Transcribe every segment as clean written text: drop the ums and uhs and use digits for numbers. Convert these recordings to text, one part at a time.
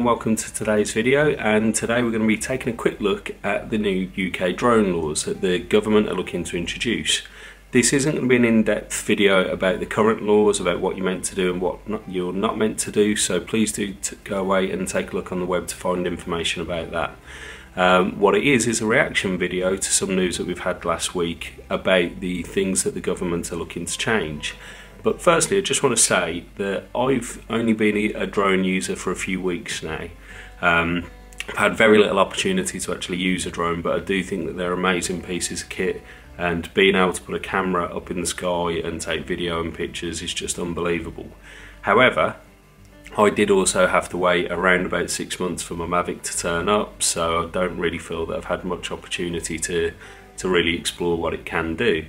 welcome to today's video, and today we're going to be taking a quick look at the new UK drone laws that the government are looking to introduce. This isn't going to be an in-depth video about the current laws, about what you're meant to do and what you're not meant to do, so please do go away and take a look on the web to find information about that. What it is a reaction video to some news that we've had last week about the things that the government are looking to change. But firstly, I just want to say that I've only been a drone user for a few weeks now. I've had very little opportunity to actually use a drone, but I do think that they're amazing pieces of kit, and being able to put a camera up in the sky and take video and pictures is just unbelievable. However, I did also have to wait around about 6 months for my Mavic to turn up, so I don't really feel that I've had much opportunity to really explore what it can do.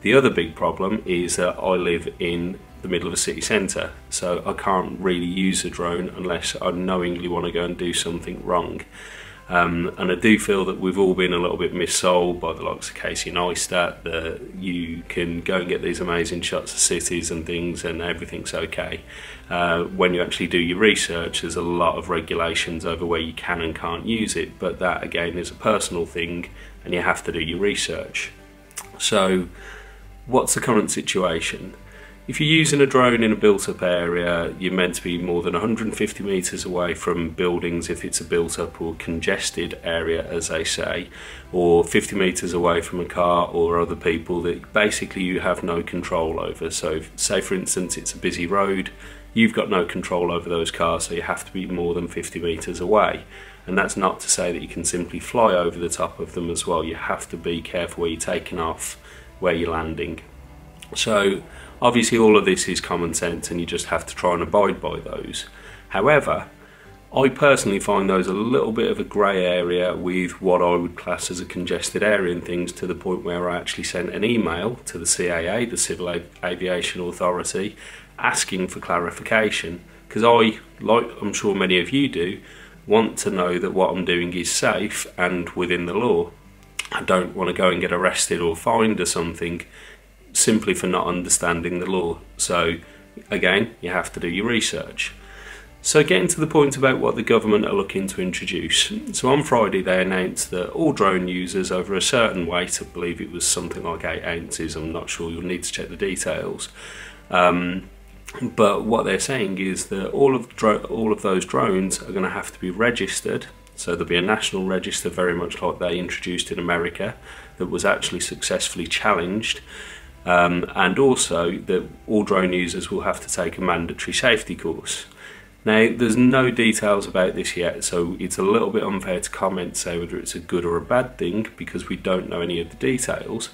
The other big problem is that I live in the middle of a city centre, so I can't really use a drone unless I knowingly want to go and do something wrong. And I do feel that we've all been a little bit missold by the likes of Casey Neistat, that you can go and get these amazing shots of cities and things and everything's okay. When you actually do your research, there's a lot of regulations over where you can and can't use it, but that again is a personal thing and you have to do your research. So what's the current situation? If you're using a drone in a built-up area, you're meant to be more than 150 metres away from buildings if it's a built-up or congested area, as they say, or 50 metres away from a car or other people that basically you have no control over. So say for instance it's a busy road, you've got no control over those cars, so you have to be more than 50 metres away. And that's not to say that you can simply fly over the top of them as well. You have to be careful where you're taking off, where you're landing. So obviously all of this is common sense and you just have to try and abide by those. However, I personally find those a little bit of a grey area with what I would class as a congested area and things, to the point where I actually sent an email to the CAA, the Civil Aviation Authority, asking for clarification, because I, like I'm sure many of you do, want to know that what I'm doing is safe and within the law. I don't want to go and get arrested or fined or something simply for not understanding the law. So again, you have to do your research. So getting to the point about what the government are looking to introduce. So on Friday they announced that all drone users over a certain weight, I believe it was something like 8 ounces, I'm not sure, you'll need to check the details. But what they're saying is that all of those drones are going to have to be registered. So there'll be a national register, very much like they introduced in America, that was actually successfully challenged. And also that all drone users will have to take a mandatory safety course. Now, there's no details about this yet, so it's a little bit unfair to comment, say whether it's a good or a bad thing, because we don't know any of the details.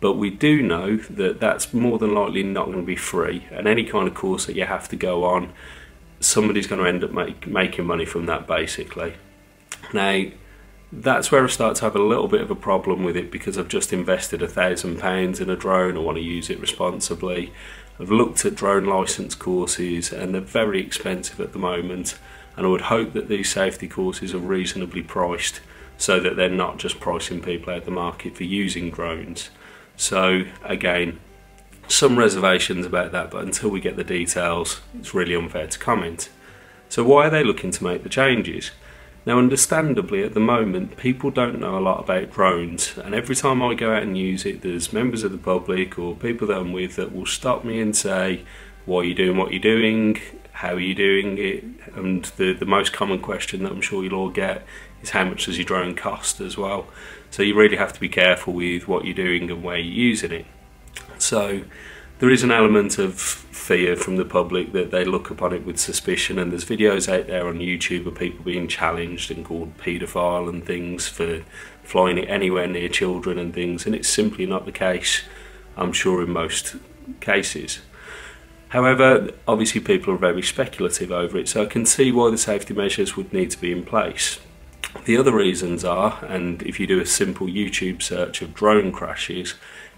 But we do know that that's more than likely not going to be free, and any kind of course that you have to go on, somebody's going to end up making money from that, basically. Now, that's where I start to have a little bit of a problem with it, because I've just invested £1,000 in a drone. I want to use it responsibly. I've looked at drone licence courses and they're very expensive at the moment, and I would hope that these safety courses are reasonably priced so that they're not just pricing people out of the market for using drones. So again, some reservations about that, but until we get the details, it's really unfair to comment. So why are they looking to make the changes? Now, understandably, at the moment, people don't know a lot about drones, and every time I go out and use it, there's members of the public or people that I'm with that will stop me and say, why are you doing what you're doing? How are you doing it? And the most common question that I'm sure you'll all get is, how much does your drone cost as well? So you really have to be careful with what you're doing and where you're using it. So there is an element of fear from the public that they look upon it with suspicion, and there's videos out there on YouTube of people being challenged and called paedophile and things for flying it anywhere near children and things, and it's simply not the case, I'm sure, in most cases. However, obviously people are very speculative over it, so I can see why the safety measures would need to be in place. The other reasons are, and if you do a simple YouTube search of drone crashes,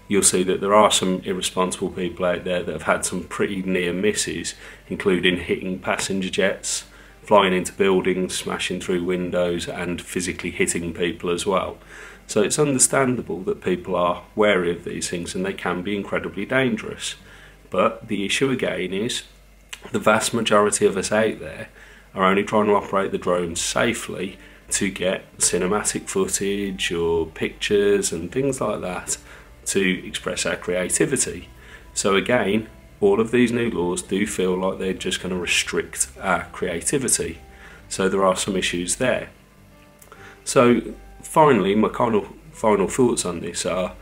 you'll see that there are some irresponsible people out there that have had some pretty near misses, including hitting passenger jets, flying into buildings, smashing through windows and physically hitting people as well. So it's understandable that people are wary of these things and they can be incredibly dangerous. But the issue again is the vast majority of us out there are only trying to operate the drones safely to get cinematic footage or pictures and things like that to express our creativity. So again, all of these new laws do feel like they're just going to restrict our creativity. So there are some issues there. So finally, my final thoughts on this are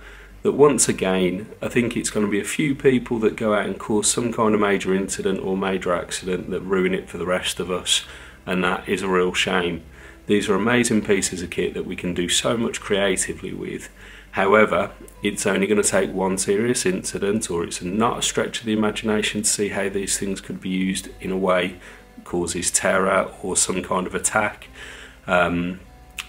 that once again, I think it's going to be a few people that go out and cause some kind of major incident or major accident that ruin it for the rest of us, and that is a real shame. These are amazing pieces of kit that we can do so much creatively with. However, it's only going to take one serious incident, or it's not a stretch of the imagination to see how these things could be used in a way that causes terror or some kind of attack.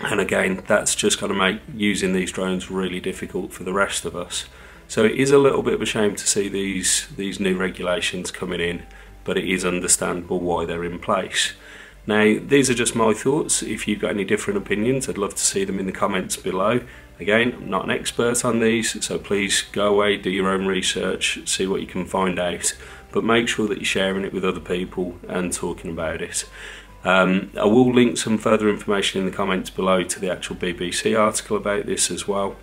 And again, that's just going to make using these drones really difficult for the rest of us. So it is a little bit of a shame to see these new regulations coming in, but it is understandable why they're in place. Now, these are just my thoughts. If you've got any different opinions, I'd love to see them in the comments below. Again, I'm not an expert on these, so please go away, do your own research, see what you can find out, but make sure that you're sharing it with other people and talking about it. I will link some further information in the comments below to the actual BBC article about this as well.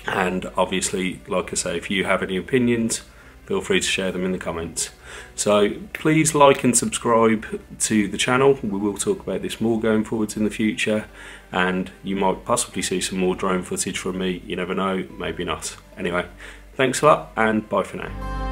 And obviously, like I say, if you have any opinions, feel free to share them in the comments. So please like and subscribe to the channel. We will talk about this more going forwards in the future, and you might possibly see some more drone footage from me. You never know, maybe not. Anyway, thanks a lot and bye for now.